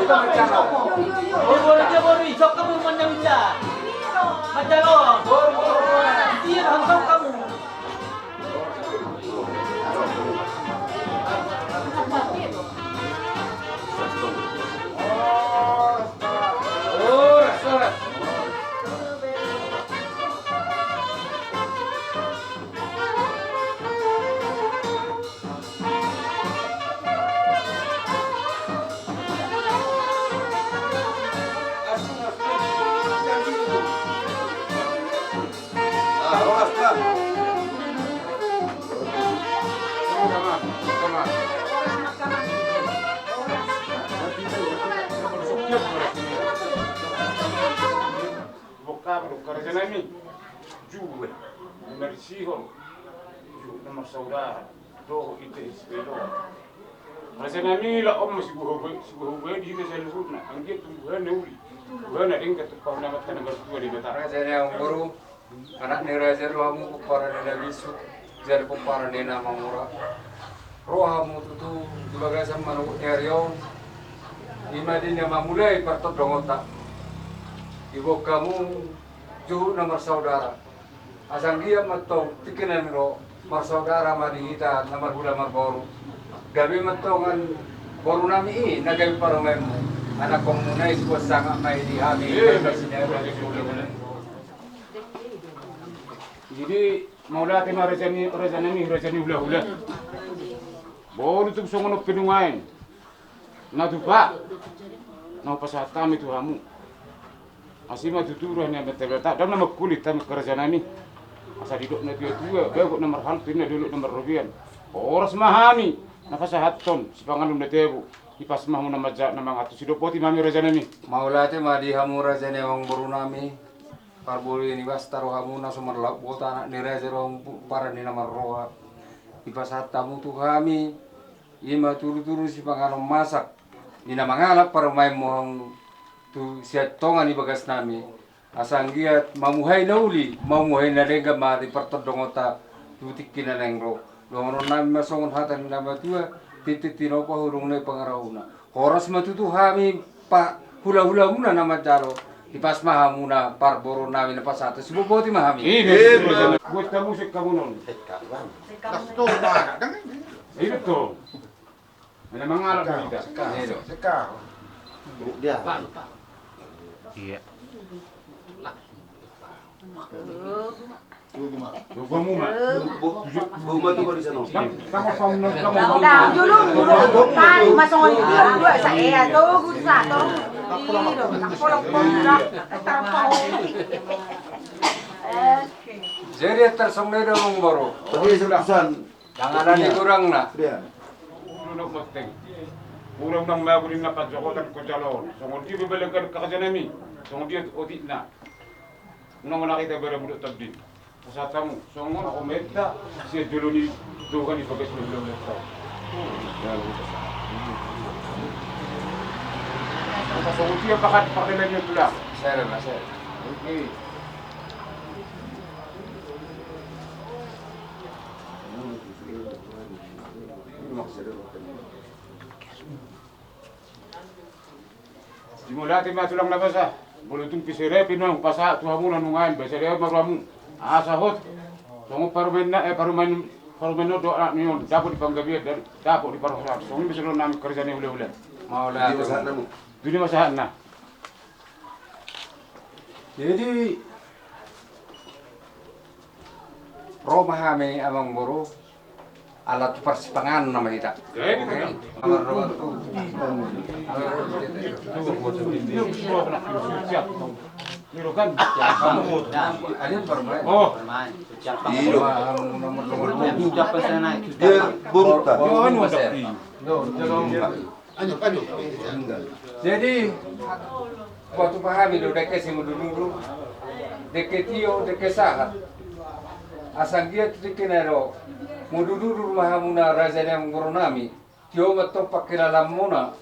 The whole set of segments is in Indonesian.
Baru aja baru isok kamu mana bisa? Macam lo, dia hantam kamu. Karena ini juga dari sihon juga nomor saudara do itu ispelo karena ini lah om si buah di kita selalu na angkat buah neuri buah na tingkat kau nama tanah bertua di mata Raja yang baru anak ni raja rohamu para nena bisu jadi para nena mamura rohamu tu dibagai sama nerion imadin yang mamulai partot dongota ibu kamu juhu nomor saudara asang dia matong tikinan ro mar saudara madi kita nomor hula mar boru gabi matongan boru nami nagabi para memo anak komunais ko sanga may di hami jadi maula tema rajani hula boru tu songono penungain na tupa na pasatan itu hamu asima tuturuh ni betul tak dan nama kulit tam kerjaan ini asal hidup na dia dua bagus nomor hal tu dulu nomor rupiah oras mahami nafas haton sipangan na tebu ipas mahu nama jak nama atus hidup poti mami kerjaan ini maulate madi hamu rajane wong borunami parbuli ni bastaro hamu na sumarlap bota anak ni raja wong para ni nama roha ipas hatamu tu kami ima turu-turu sipangan masak ni nama ngalap para main mohong tu siat tongan ni bagas nami asang giat mamuhay na uli mamuhay na lega mati pertodongota tutik kinanengro dongono nami masongon hatan nama tua titik tinopa hurung na pangarauna horas matutu hami pa hula-hula muna nama jalo ipas mahamuna parboro nami na pasata siboboti mahami buat kamu sih kamu non Kasto mana kan? itu tuh mana mengalap kita Sekarang. Dia. Iya. tuh kamu mah Buma tu di sana. kamu Dulu kan masuk dia dua saya tuh gue satu. jadi tersongai dong baru Tapi sebulan. jangan ada kurang na Dia. Ulok mateng. Urang nang magurin na padjokotan ko jalon. Songon di bebelekan kajanami. Songon di odi na. Nang nakita bara mudo tabdi. Pasatamu songon ako meta si Joloni dogan ni bagas ni belum leta. Apa songon dia pakat parlemen ni pula. saya lah saya Okey. Simula ti matulang na basa. Bulutong pisire pinong pasa tuhamu nanungan besere maramu. Asahot. Songo parumen na parumen no do anak niyon dapat dipanggabi dan dapat diparosan. Songo bisiro nami kerja ni hule-hule. mau lah Dia sana mu. Dunia masahan na. jadi Roma hame amang boro alat persipangan nama kita amar Roma Miro kan? ada permain Oh, Iyo. nomor Dia buruk tak? oh anu ada. Anu. jadi waktu pahami do deke si dulu deke tio deke sahat asang dia tikinero mududuru mahamuna raja yang ngoronami tio mato pakilala muna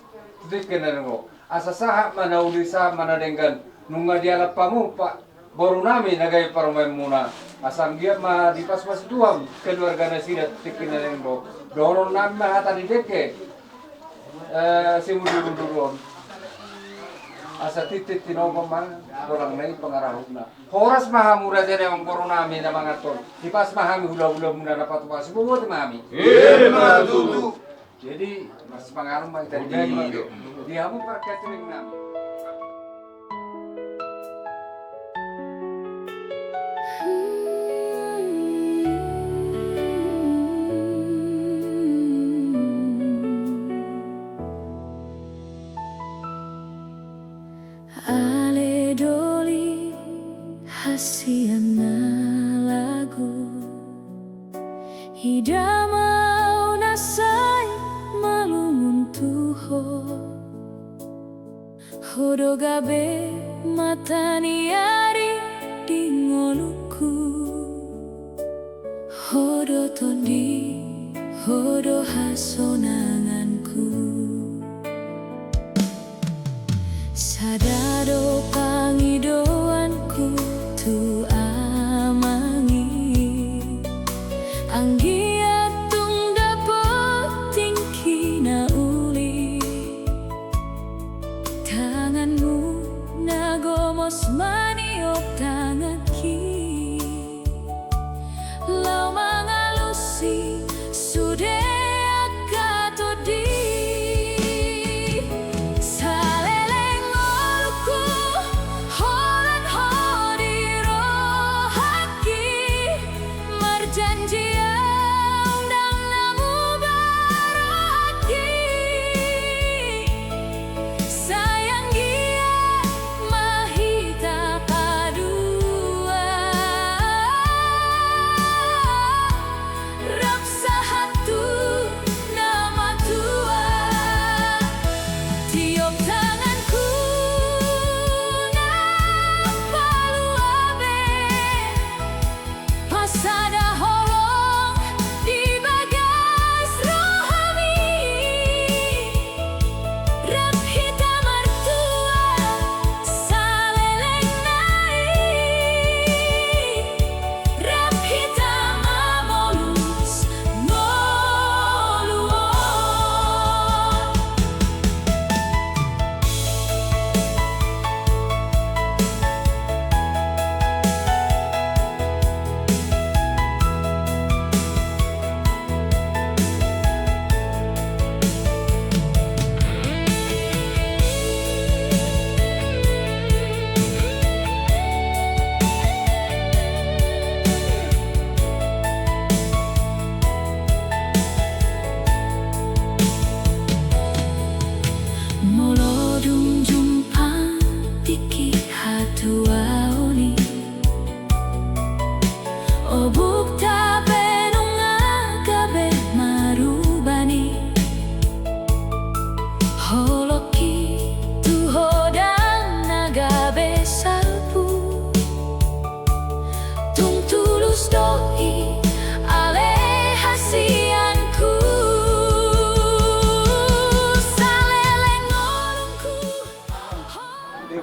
tikinero asa sahat mana ulisa mana dengan nunga dia pamu pak baru nami nagai paromai muna asang dia ma di pas-pas tuam keluarga nasidat tikinero dono nami hata di deke si mududurun asa titit tinopamang orang nai pengarahuna. Horas mahamu raja yang Borunami na mga tol. Dipas mahami hula-hula muna dapat pas semua mami. Matutu. Jadi mas pengaruh mah tadi dia mau perkecilin nami. Ale doli hasiana lagu hidamau nasai malungun tuho hodo gabe matani ari dingoluku hodo tondi hodo hasonanganku sadado pangidoanku tu amangi anggiatung dapat tingki na uli tanganmu nagomos maniok tanganki lau mangalusi sude akatodi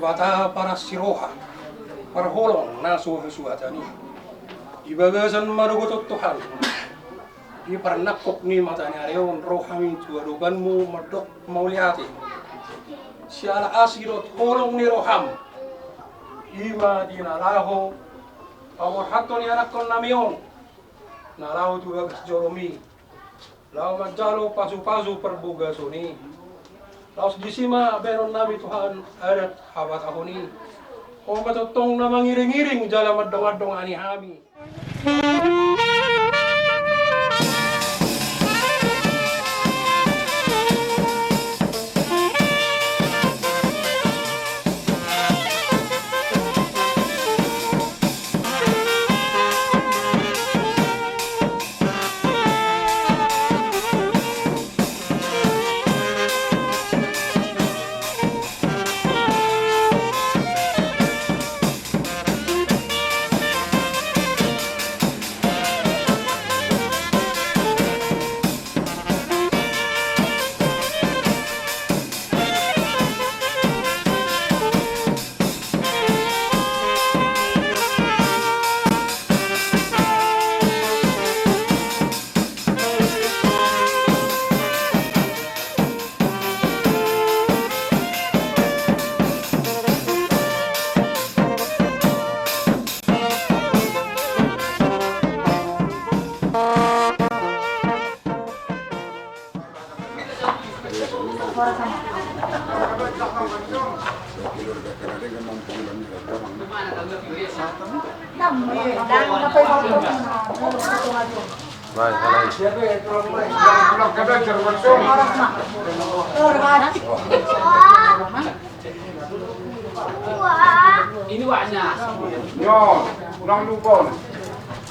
Bata para siroha, para holong na suhatani. Ibagasan marugutot Tuhan. Di para nakok ni matanya reon rohami tuadugan mo madok mauliati. Siala asirot holong ni roham. Ima di nalaho, awar hato ni anak kon namion. Nalaho tuagas joromi. Lau majalo pasu-pasu perbuga suni. Laos di sima beron nami Tuhan adat hawat ako ni. Kung matutong na mangiring-iring jala madong-adong ani hami. Baik, kalau Ini waknya. Nyo, ulang lubon.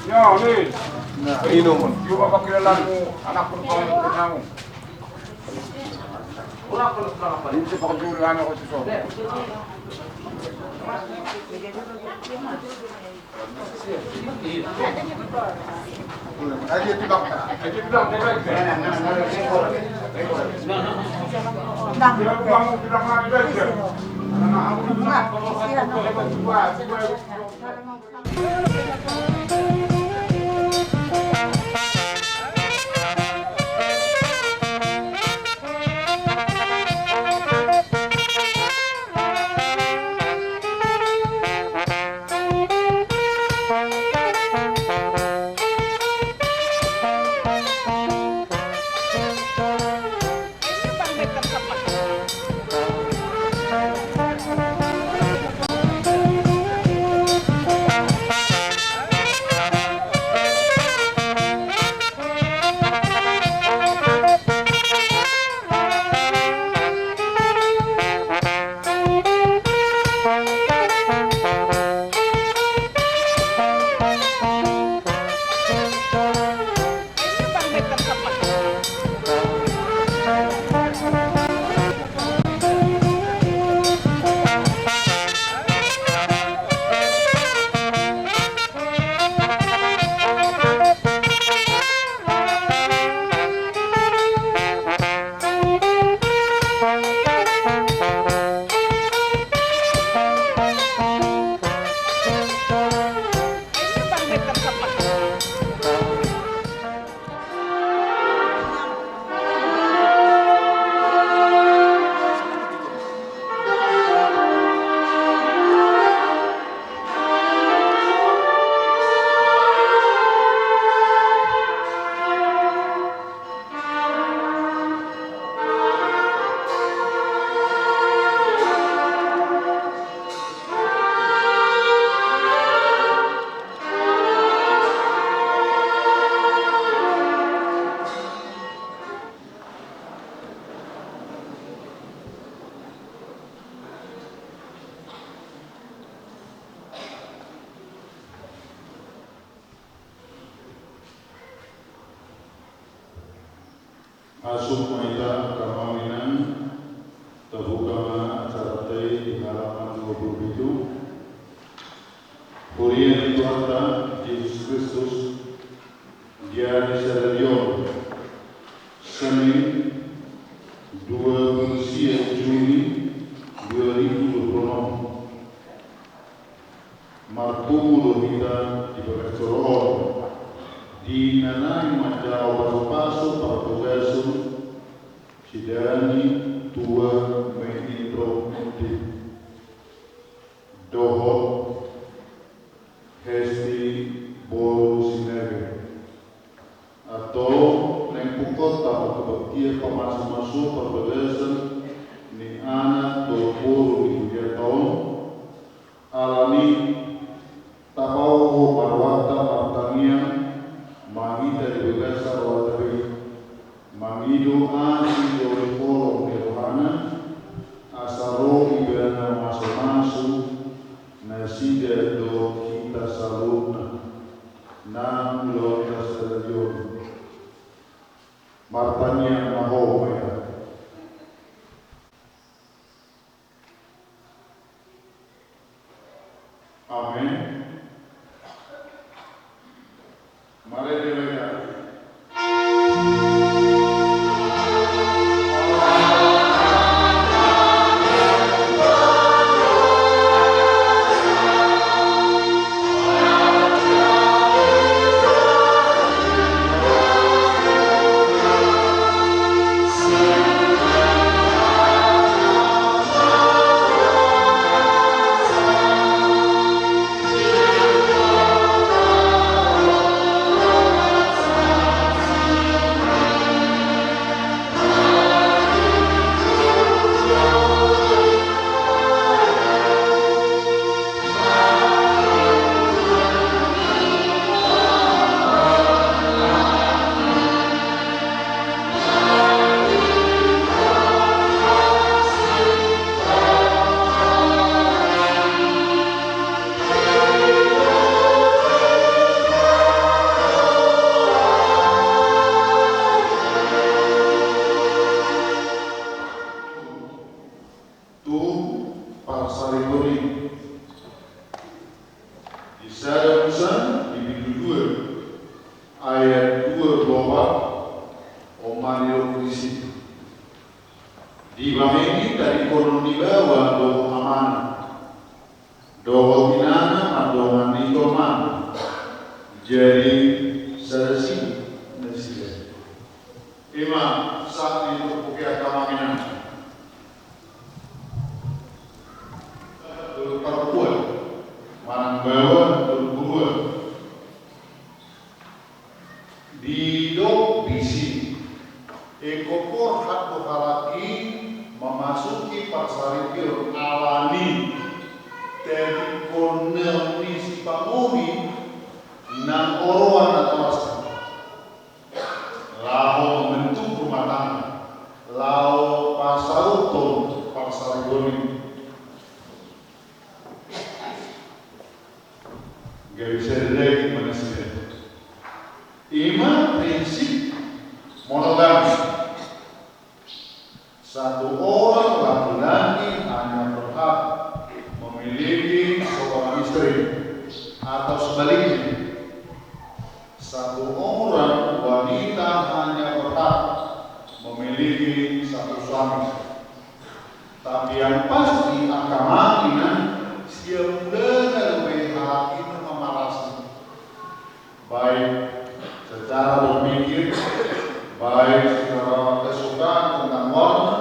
Nyo, nih. Minum. Coba pakilalanmu anak perempuan kamu. Ini sepak dulu anak itu so. Aja tibak. Aja bilang dia. Bilang lagi aja. Asup wanita kamawinan terbuka acara di halaman 27. Hurian Tuhan Yesus Kristus dia di Seradion Senin 2 Juni 2026 Martumu Dormita di Pekacoroon di nanay Majao Paso Partogaso Sidani Tua Menitro Muti Dohot Hesti Bolu Sinege atau Nempukot Tamu Kebaktian Pemasu-masu Perbedaan Ni anak 20 tahun alami Tapau Marwata Martanian Mangita di Begasa Rawatabi Mangido Ani Dori Polong Nirwana Asaro Ibana Masu-masu Nasida Do Kita Saluna Nam Lota Seradion Martanian Mahomaya Amin. Mari dibaca. ayat 2 Omanio Krisi. Di bawah dari konon di bawah doa amanah. Doa tinana adongan itu mana? Jadi serasi nasi. Ima saat itu bukan kamanan. Perempuan, marang bawah berburuan. Di dok bisi, ekopor hatu halaki memasuki pasaripir alani. Dari konel misi pamumi nang oroan atau lao membentuk rumah tangga, lao pasarutun pasar goni. Gak bisa lagi manusia. Ima prinsip monogami. Satu orang laki-laki hanya berhak memiliki seorang istri atau sebaliknya. Satu orang wanita hanya berhak memiliki satu suami. Tapi yang pasti agama ini siap dengan hak itu memalasi, baik secara berpikir, baik secara kesukaan tentang warna,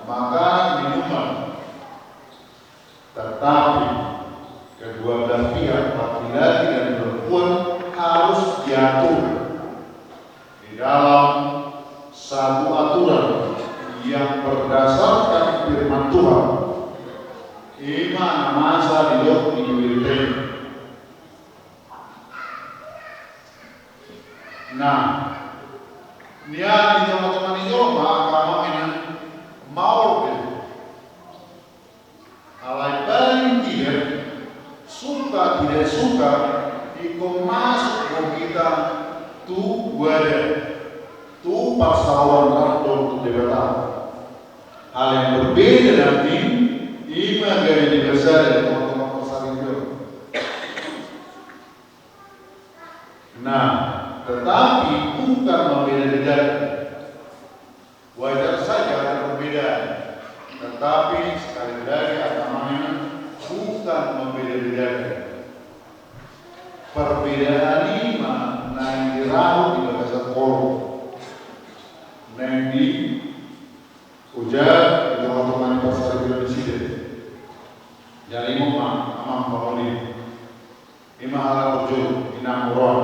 makanan, minuman. Tetapi kedua belah pihak laki-laki dan perempuan harus diatur di dalam satu aturan yang berdasarkan firman Tuhan. Iman masa hidup di dunia. Nah, niat di teman-teman itu agama ini mau alai paling tidak suka tidak suka ikut masuk ke kita tu wadah tu pasawan atau dewata. Hal yang berbeda nanti iman dari dibesar dari teman-teman pasar itu. Nah, tetapi bukan membeda-bedakan. Wajar saja ada perbedaan. Tetapi sekali lagi agamanya bukan membeda-bedakan. Perbedaan lima yang dirauh di bahasa Polo, yang di ujar di teman-teman pasar Indonesia. Jadi amam pamuli, lima hal tujuh inang uron.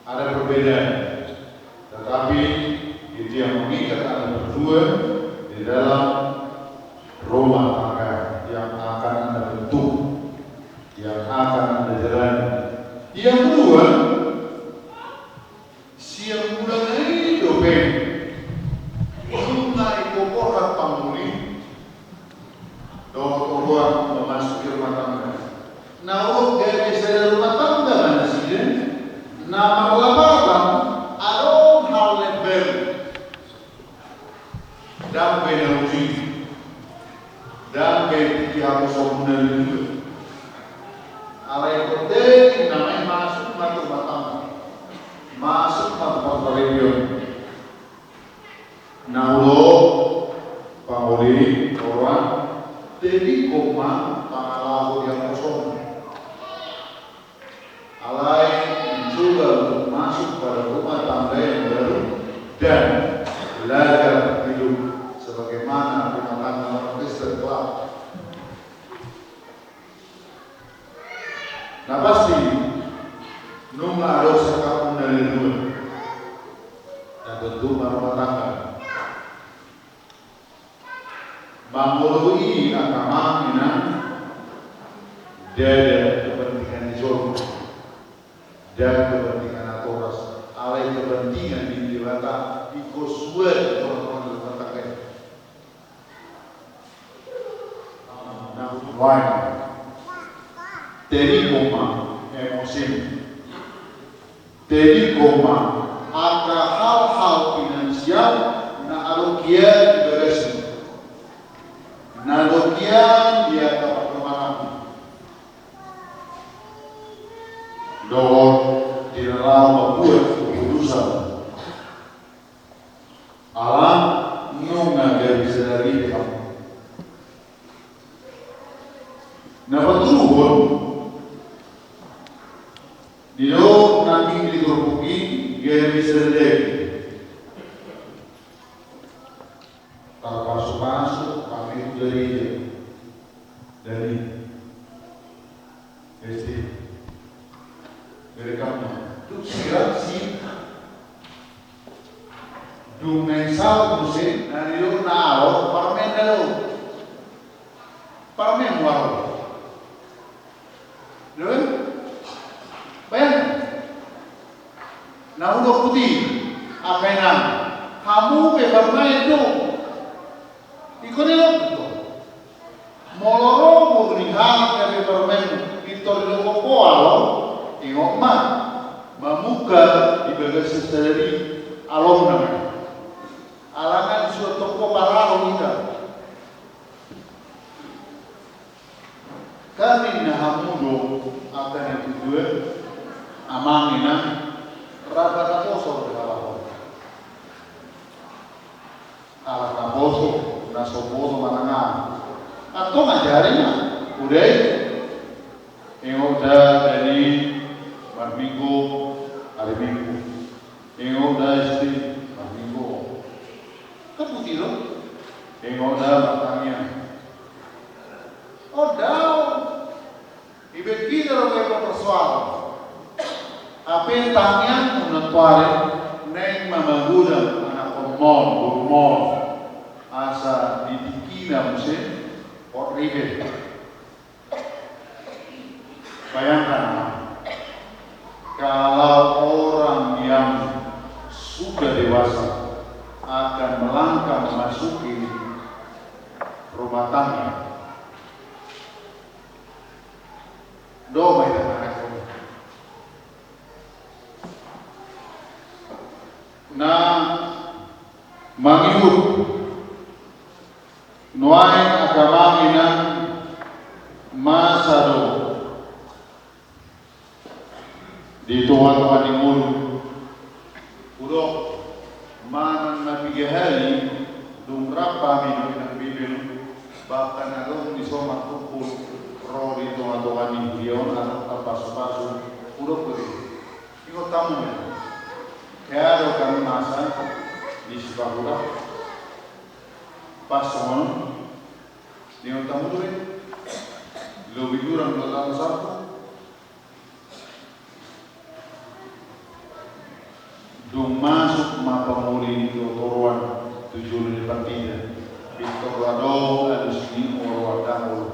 Ada perbedaan, tetapi itu yang mengikat anda berdua di dalam rumah tangga yang akan anda bentuk, yang akan anda jalani. Yang kedua, siang bulan ini dopeng, jumlah ikoporan pamuli, doa memasuki rumah tangga. Nah, dari saya rumah tangga mana sih? Nama labakan ada hal lebar dan benuji dan yang sombong itu. Alai penting namanya masuk mata batang, masuk mata region. Naulo pamuli orang jadi koma pangalahu yang kosong. Alai mencoba untuk masuk pada rumah tangga yang baru dan belajar hidup sebagaimana rumah tangga orang Kristen kelak. Nah pasti nunggu dosa kamu dari dulu dan tentu rumah tangga. Bangolo ini agama ina dari kepentingan di surga dan kepentingan atoras, alai kepentingan di dewata ikosue teman-teman rumah tangga. Nah, why? Teri koma emosi, teri koma ada hal-hal finansial na arokia diberesin. Nadokian dia dapat kemana? Dohor di dalam membuat keputusan. Allah nunga dari sedari kamu. Nah betul di lo nanti dikerupuki dari sedari. Masuk kami dari SD dari kamu itu sirat sih dumensal musim dari lo nalo parmen lo parmen waro lo bayang nah udah putih apa yang kamu bermain itu ikut itu moloro mugrihan dari permen Victorio Copoalo ingok mah mamuka di bagasi sedari alom namanya alangan suatu toko paralo kita kami nahamudo akan yang kedua amangina rabana kosor kalau ala kaboso nasobodo mananga atau ngajarinnya udah yang udah dari minggu hari minggu yang udah istri minggu kan putih loh yang udah matangnya udah ibet kita loh kayak persoalan apa yang tanya menentuari neng mamaguda anak hormon asa didikina musim ribet. Bayangkan kalau orang yang sudah dewasa akan melangkah memasuki rumah tangga, doa itu anak. Nah, mangiyut nuai agamangina masado di tuan-tuan di mulut udah mana nabi gehali dumrapa minum ng bibel bahkan agak di somat kupul roh di tuan-tuan di beliau atau pasu-pasu udah beri ikut tamu ya kaya kami masa di Sibahura pasungan di tamu tuh lebih kurang 2 tahun satu dong masuk mapamuli itu toruan tujuh di partida Victorado ada sini orang dahulu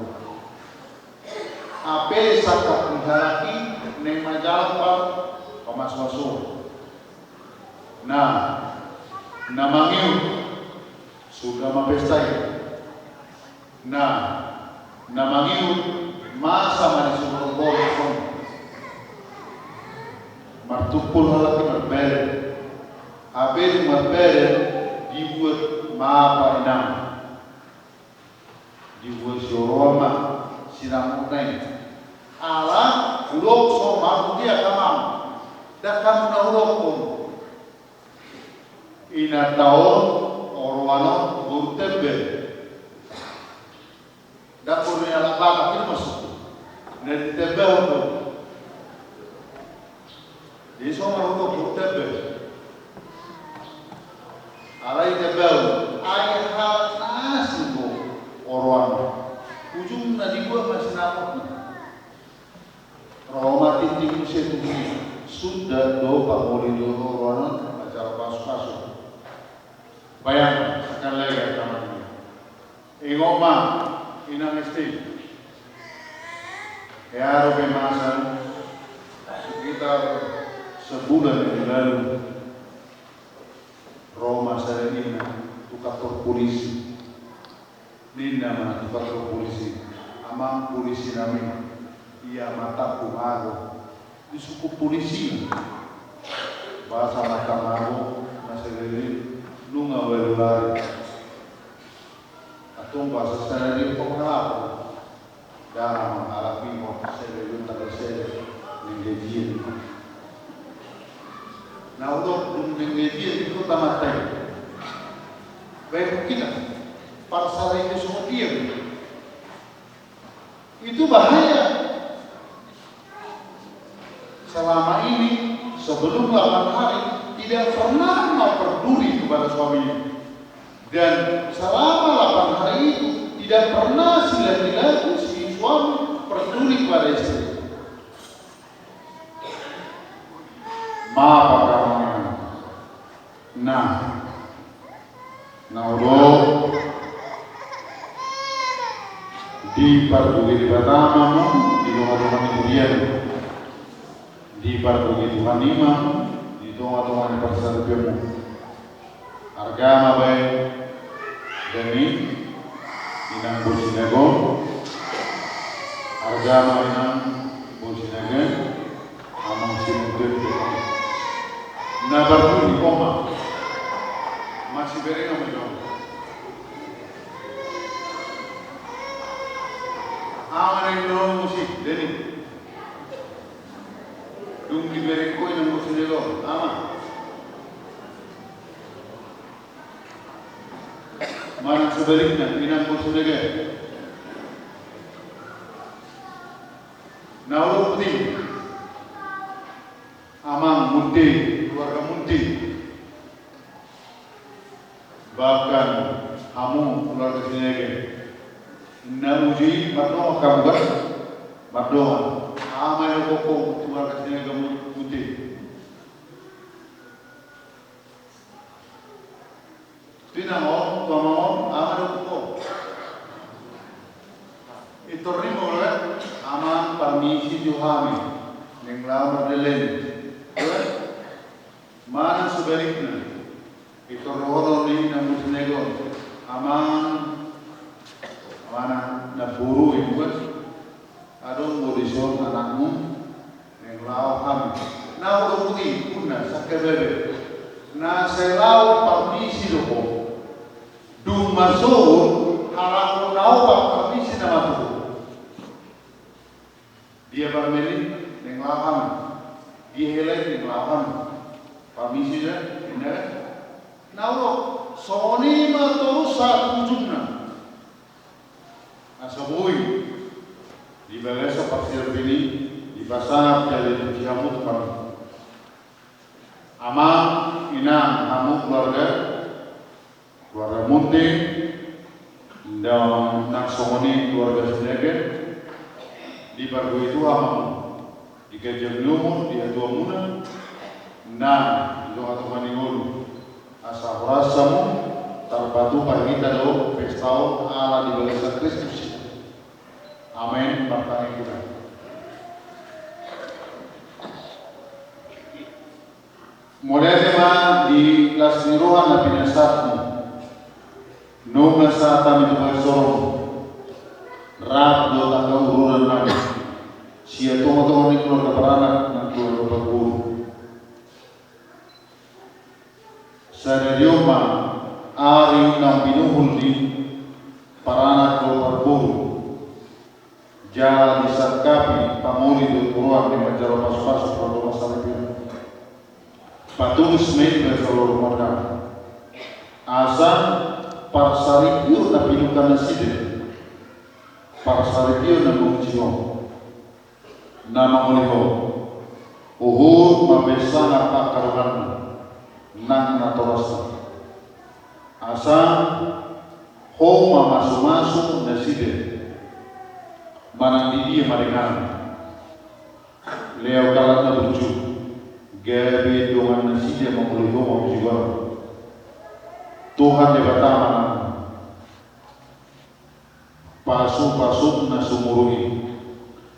apa sakat mengharaki neng majalah pak pemas-masuk nah namanya sudah mapestai nah namanya masa mana suruh boleh martupul halaki berbeda Abel berbeda dibuat apa enam dibuat soroma sinam utai ala ulok soma dia kamam dah kamu na ulok pun ina tahun orwano gurtebe dah punya alat ini masuk dari tebe di soma ulok gurtebe alai tebel ayah hal nasi bu orang ujung nadi gua masih nampak Roma titik musim sudah doa boleh dulu orang acara pas-pas bayang akan lagi teman ingoma inang esti ya robe masa sekitar sebulan yang lalu Roma Serena tukar polisi Nina mana tukar polisi amang polisi nami ia mata kumaro di suku polisi bahasa mata maru Serena nunga welulari atau bahasa Serena pengelap dalam alat bimo Serena tak Serena Nenggejian. Nah untuk nenggejian itu tamatay. Baik kita, parsara itu semua diam. Itu bahaya. Selama ini sebelum 8 hari tidak pernah mau peduli kepada suaminya. Dan selama 8 hari itu tidak pernah si laki-laki si suami peduli kepada istri. Maaf kawan. Nah udah di pardugi di Batama di rumah-rumah kemudian di pardugi Tuhan Imam di rumah-rumah di pasar Bemu harga baik demi inang Bosinagon harga inang Bosinagon amang simudin nah baru di koma masih beri nggak menjawab aman yang musik deni dung di beri koi yang musik dulu aman mana sebaliknya inang musik dulu naulu putih amang munti keluarga munti bahkan kamu keluarga sendiri naruji matno kambar matno amai koko keluarga sendiri kamu putih tinamo tomo amai koko itu rimole aman permisi Johami nenglau berdelen mana sebaliknya itu rohor ni namun senego aman mana naburu itu kan adon bodison anakmu yang lau ham na udah putih punna sakebebe na selau permisi loko dung masuk halaku nau permisi nama tu dia bermeli yang lau ham dia helai yang lau ham permisi dah ini Naulo, soni ma terus satu jumna. Asabui di balesa pasir ini di pasar jadi kiamut kami. Ama inang kamu keluarga munti dan nak soni keluarga sendiri di bargo itu amamu di kejam lumur di atua muna dan itu atau maningulu. Asa rasamu terpadu kita do pestau ala di balesa Kristus. Amin. Bertanya kita. Mulai tema di kelas niruan na pinasatmu. Nung nasa kami itu bersorong. Rap do tangga urunan nabi. Sia tungo ni keluarga beranak dan keluarga berguru. Sarayoma ari nang binuhul di paranak ko berburu jalan disakapi pamuli do turuan di majaro pas-pas produk masalipin patulis main berseluruh modal asan parsaripio na pinukan na side parsaripio na mungcino nama muliho uhud mabesa na pakaruhan nang natorasa asa homa masu-masu naside manang di dia maringan leo kalat na lucu gabi dongan naside mamuli homa juga Tuhan di batama pasu-pasu na sumurui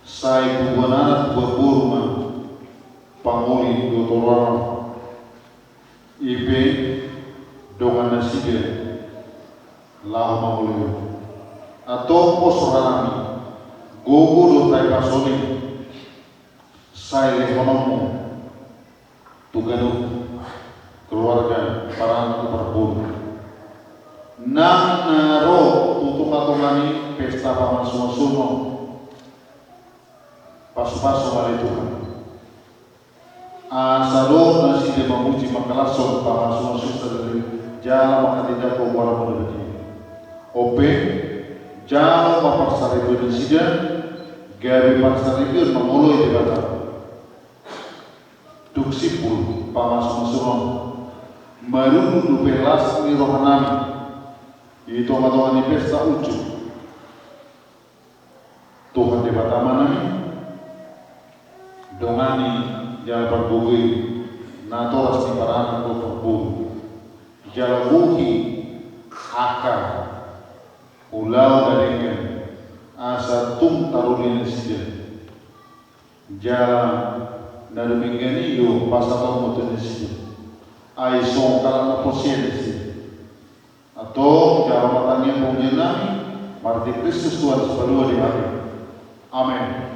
sai bubanat burma pamuli dotorano ibe dongan naside lah mamulio atau posorami gogo do tai pasoni sai lehonomo tuganu keluarga para anak berburu nang naro tutung-atungani pesta paman suno pasu-pasu balik Tuhan Asaro nasi dia memuji makalason pangasuma susta dari jala makatinya kau wala menurut Ope jala mapaksari itu disida gabi paksari itu menguloi di kata duksipul pangasuma suron marunu dupelas ni rohanami itu ngatokan di pesta ucu Tuhan di batama nami dongani jala berbugui natoras di parana ko berbugui jala buhi akar ulau darengan asa tung tarunin sida jala narumingani yo pasakal moten sida ai song kalang posien sida atau jala matangnya punya nami marti Kristus Tuhan sebalua di hati amin.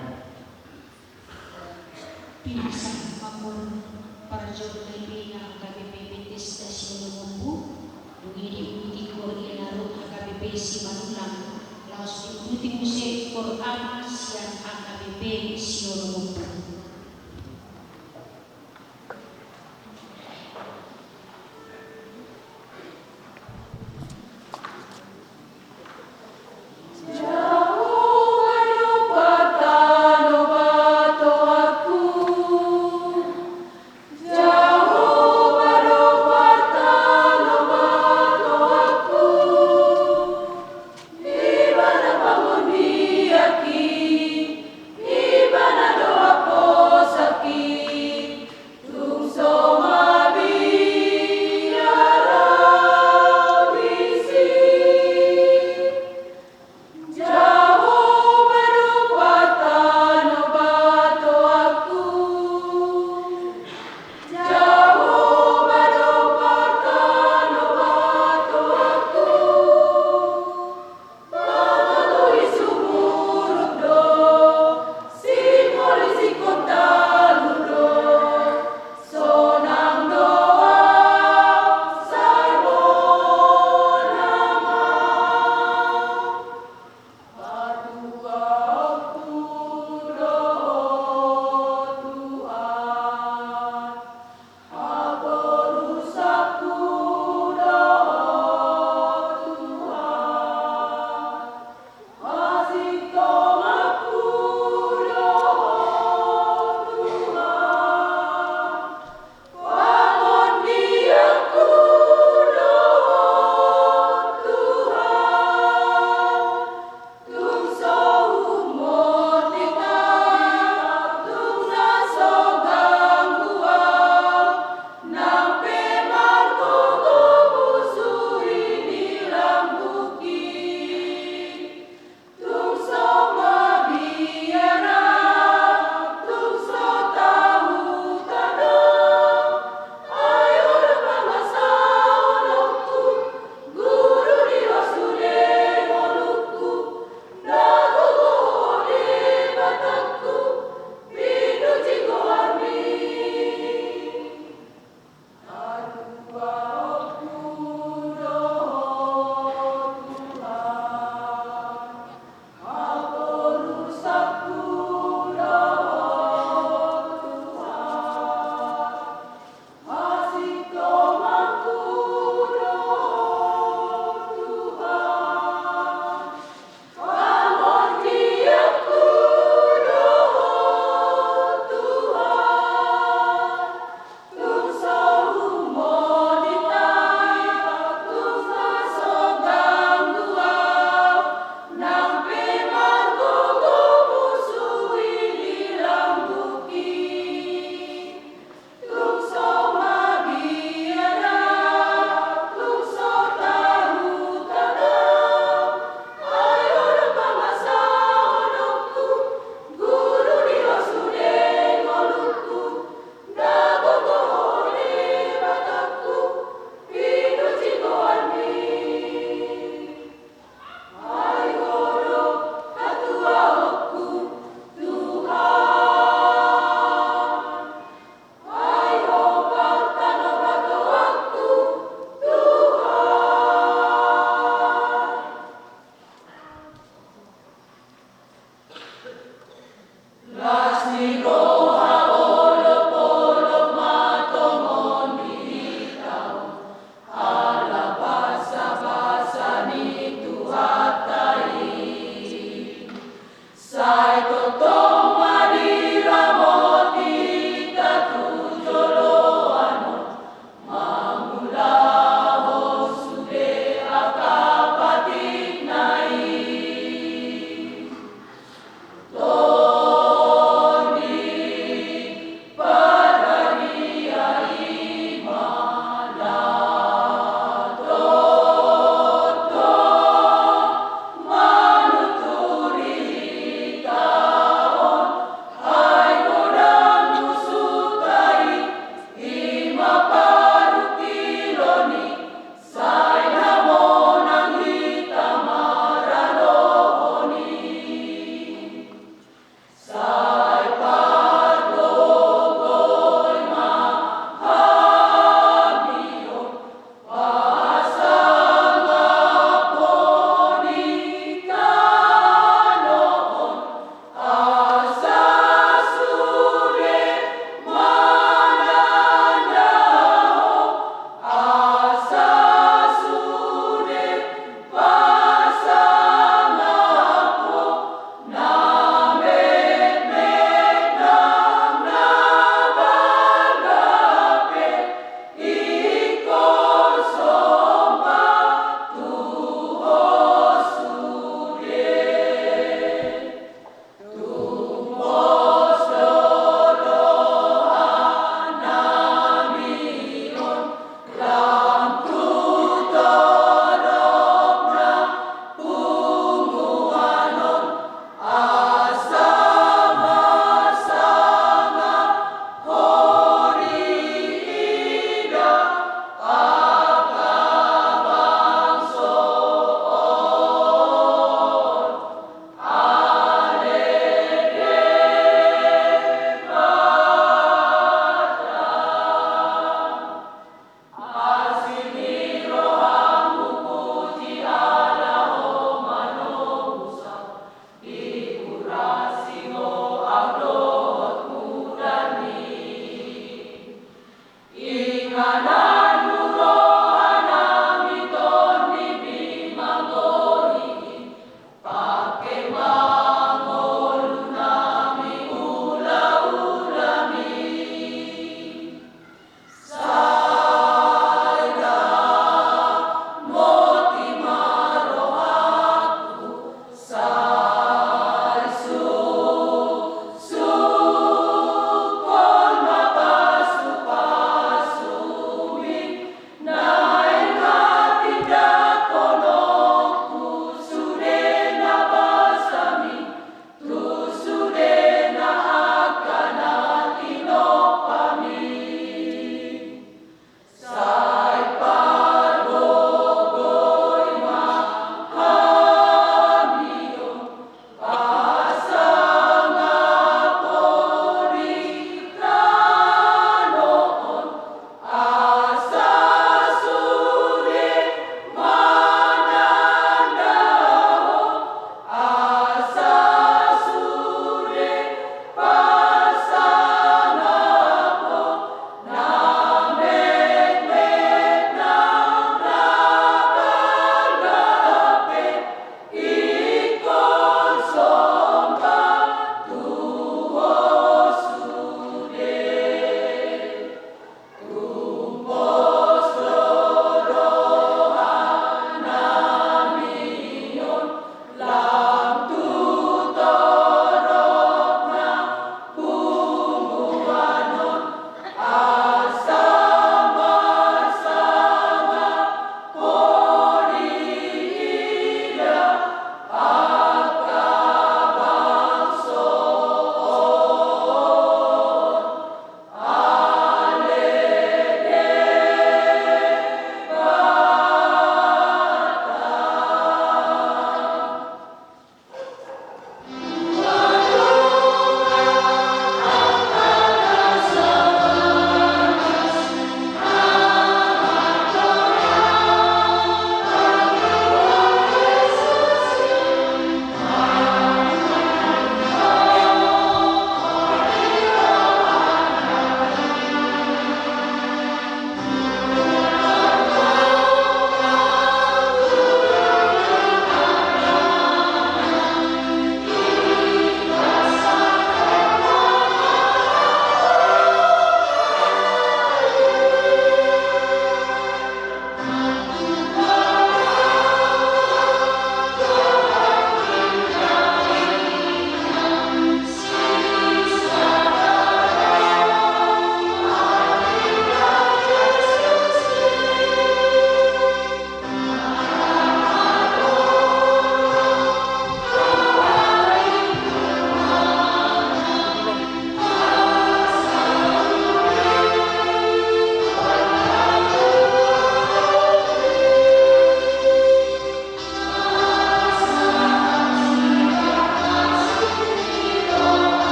Pinsan amon para jodoh na KBP Stasiun Lumumbu dungidi ko inarot ang KBP si Manulang laos ikuti musik Quran siang ang KBP Stasiun Lumumbu. Ibana doa po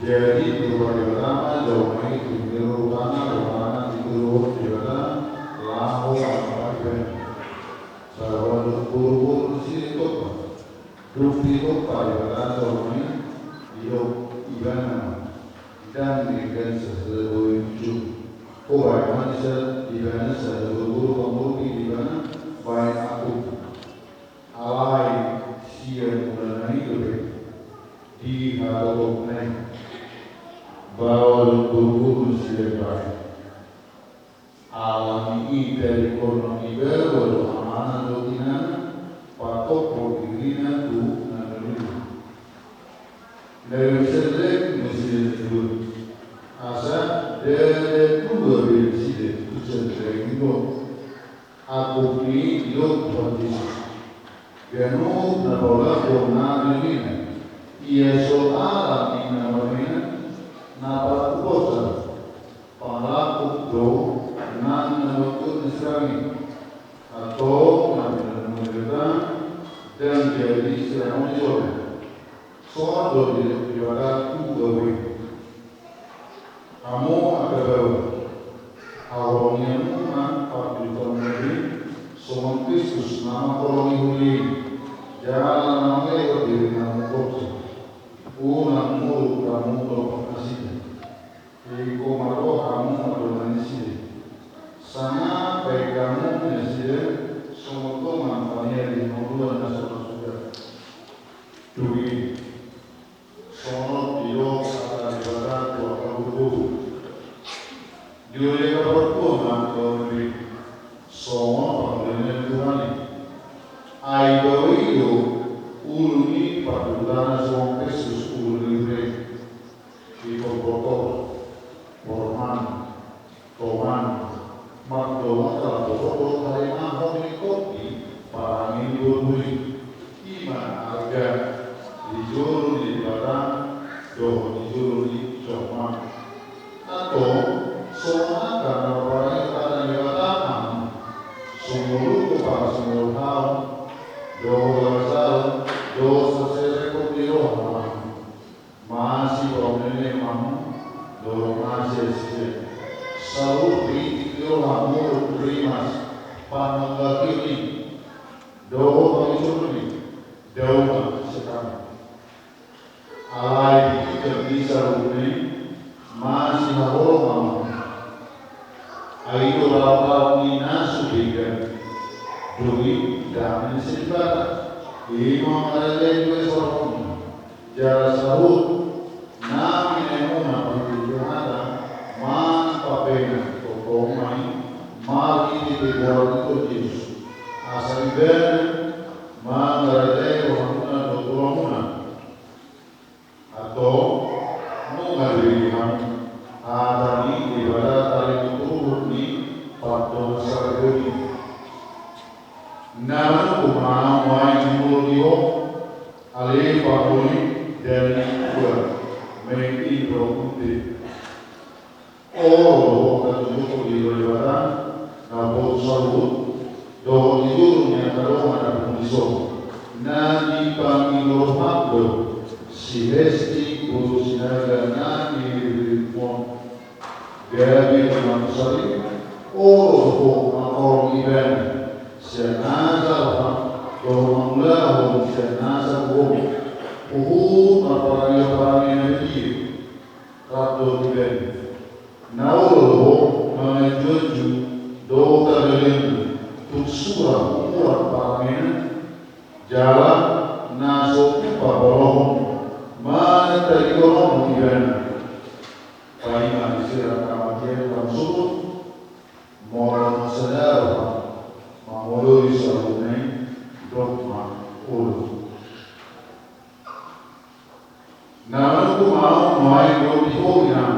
Jadi berbagai nama jauh mai tinggal utama rumah tinggal jalan lahu apa sahabat buru sini kok rupi kok pada jauh mai iyo ibana dan ikan sesuatu itu kok ayam bisa ibana sesuatu buru ibana baik aku alai siang mulai itu di halo naik bahwa guru siapa alami dari kono iba walau amanah dotina patok pokirina tu nanti dari sedek mesti dulu asa dari dua bersih tu sedek itu aku ni hidup berdiri Gano na bola ko na nilina ia soal ina marina napa kuota palaku do nan waktu Israel atau nabi mereka dan jadi seremoni soal do ibadah kugawe kamu akan awalnya muna pada tahun Somos Kristus nama kolongi huli jalan nama lewat diri nama kopsu una mulu kamu tolong kasih iko maro kamu adalah nisir sana baik kamu nisir semua teman kalian di mulut dan saudara dui sono dio ada ibadah dua kabu dio yang berpuluh kali sono pandene Tuhan ai bawido uluni padulana sono Kristus ulure di bokor forman toman makdo mata bokor hari mahal ini kopi parangin uluri iman harga dijuru di barang doh dijuru di cokman atau sono karena orang yang lewatan sumulu para sumulu hal do lazal do sasere ko tiro masih promene mam do masih sih sauri tiro hamur primas panagakini do pangicuri dauma sekarang alai kita bisa rupani masih haro mam ayo lawan ina sudikan dui dan sifat imam alai dua sorong jara sahut nami emuna panggilan man papena kokomai mari di bawah itu Yesus asal ben man alai orang dotuamuna atau mengaliri ada di ibadah tali turun ni pada sarjoni. Nama kumana wajib mulia alih pakuli dari dua mengikuti prokunti. Oh, kalau itu di ibadah, nabo sarut, doa itu yang kalau ada kondisi. Nanti panggil hakdo, si hesti kurus naga nanti pon. Gabi manusia, oh, makor iban, senasa orang lahu senasa apa yang dia, kado iban, naulu menjuju doa dalam tuksura umuran paramen, jalan naso pabolong, mana dari kolom iban. Paling disirah kamakian langsung moral saudara mamului salunai dogma ulu. Nama tu mau mai dodi hobian.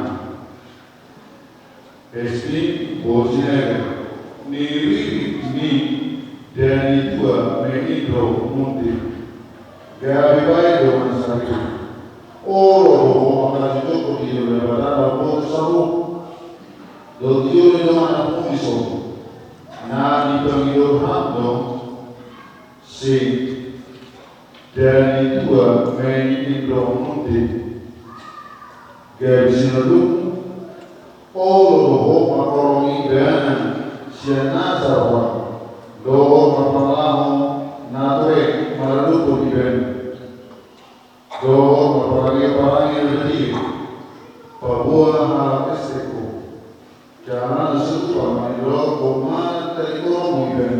Esti bosnya niri ni dari dua menidro mundi. Gabi baik dengan sakit. Oh, akan itu pergi lebaran lalu sahur. Dodio ni mana pun iso. Na di panggil hakdo si dari dua meni promonte. Gabi sinalu. Oh, makoroni dan siana sarwa. Do mapalahu natwe malalu podiben. Do parang yang lebih bahwa hal istriku jangan suka menjual koma dari ekonomi dan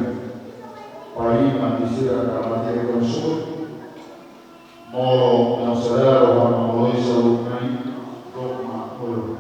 paling manusia dalam hati konsumsi mau yang saudara orang mulai selalu dogma ulu.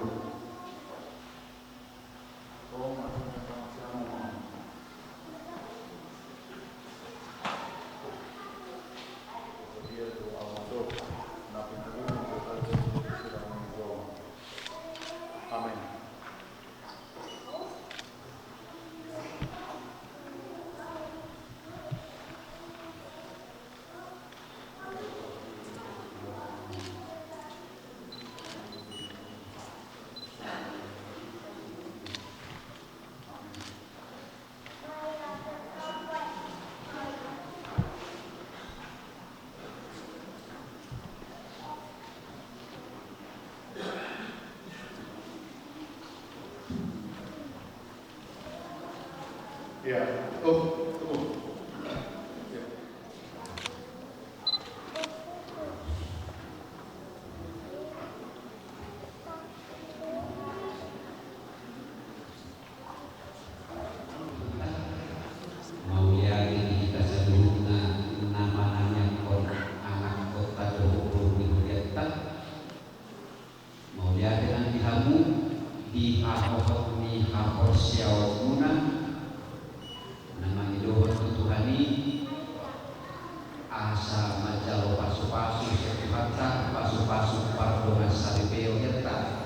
asa majalo pasu-pasu sertifata pasu-pasu pardongan salipeo yata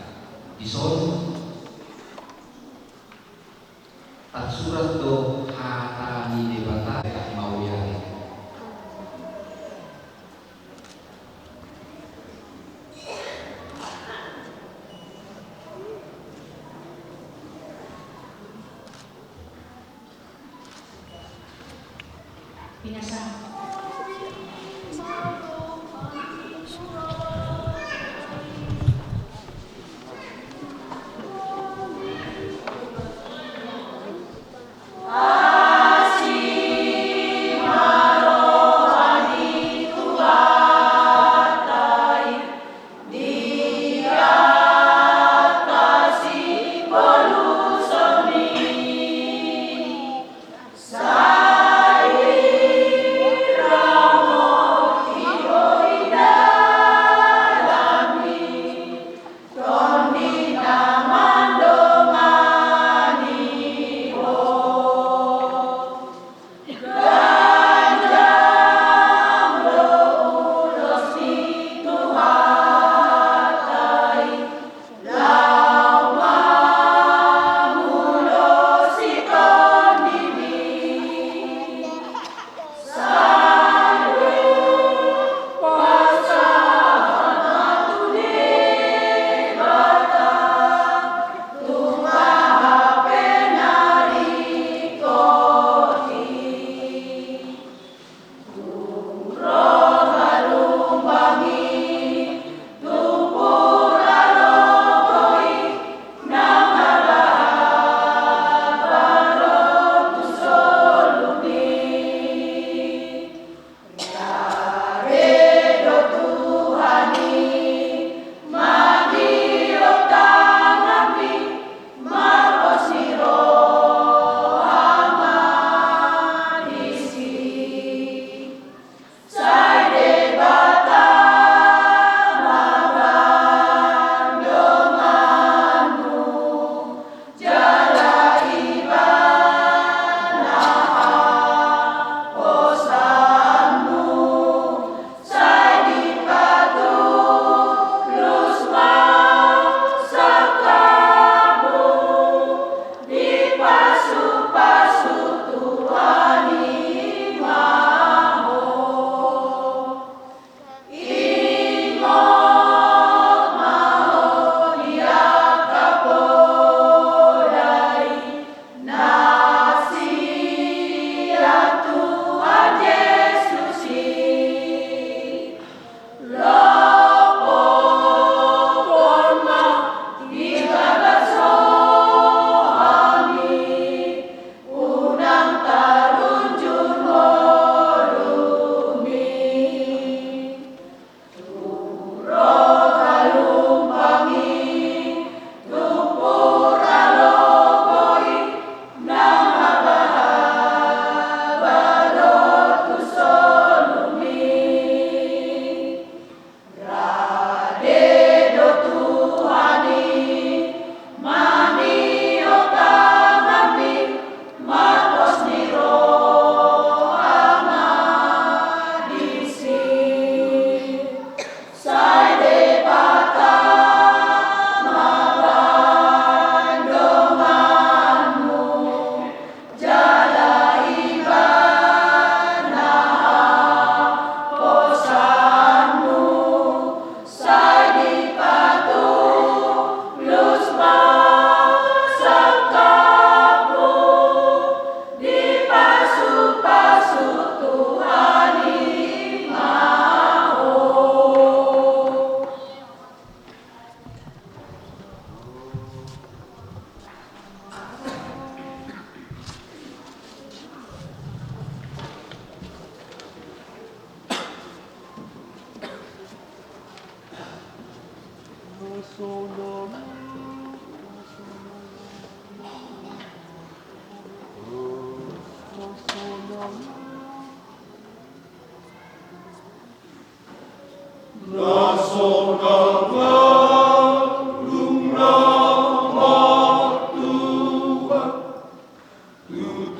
dison tak surat do hatani dewata tak mau ya Minasan.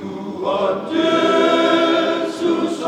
Tuhan Yesus,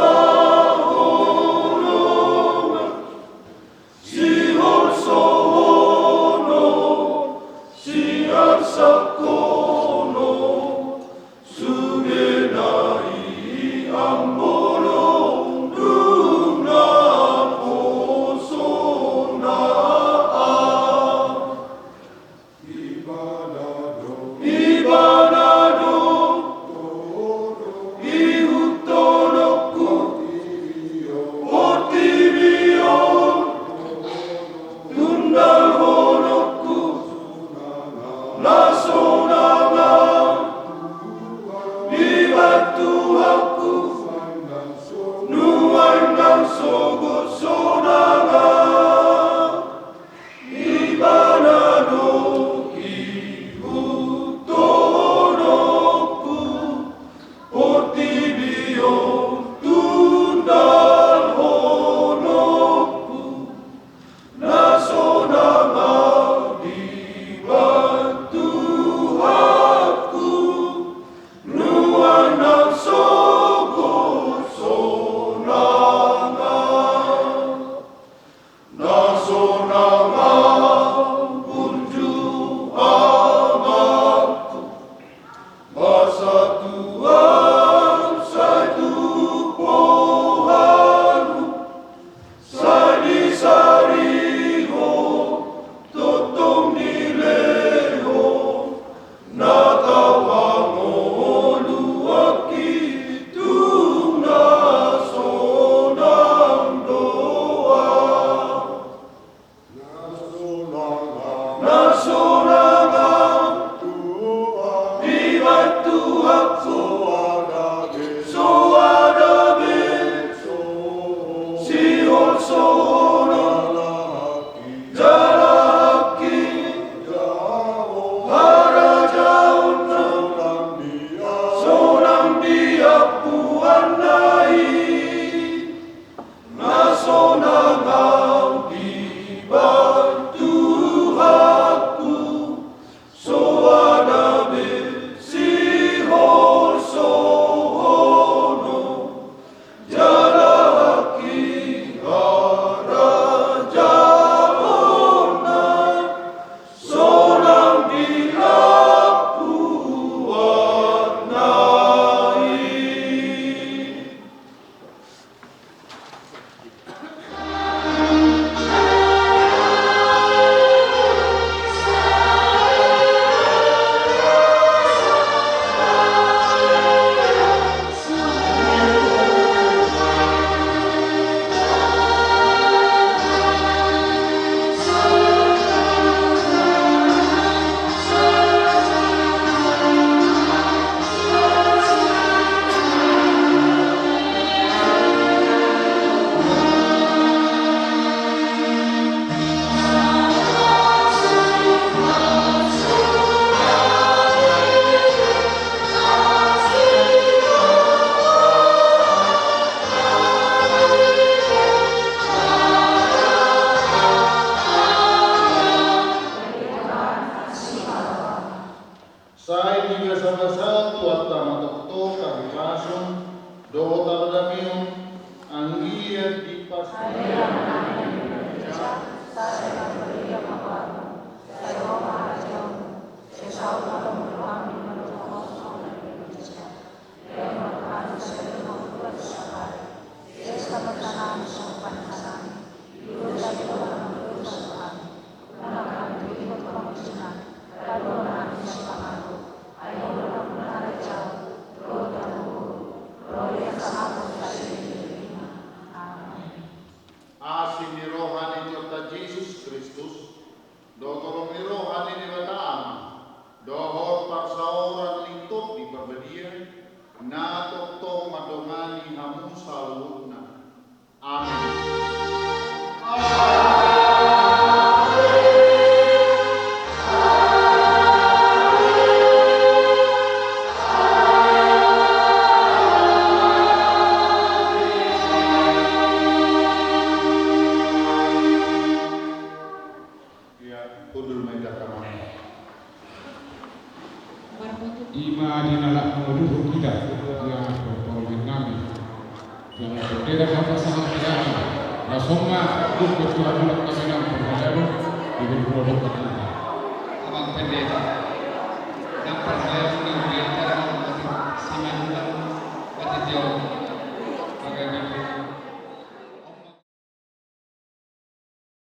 Ima dinalak mengeluh kita yang bertolong kami. Jangan berbeda sama sangat kami. Rasoma untuk bertuah kami yang berhadapan dengan produk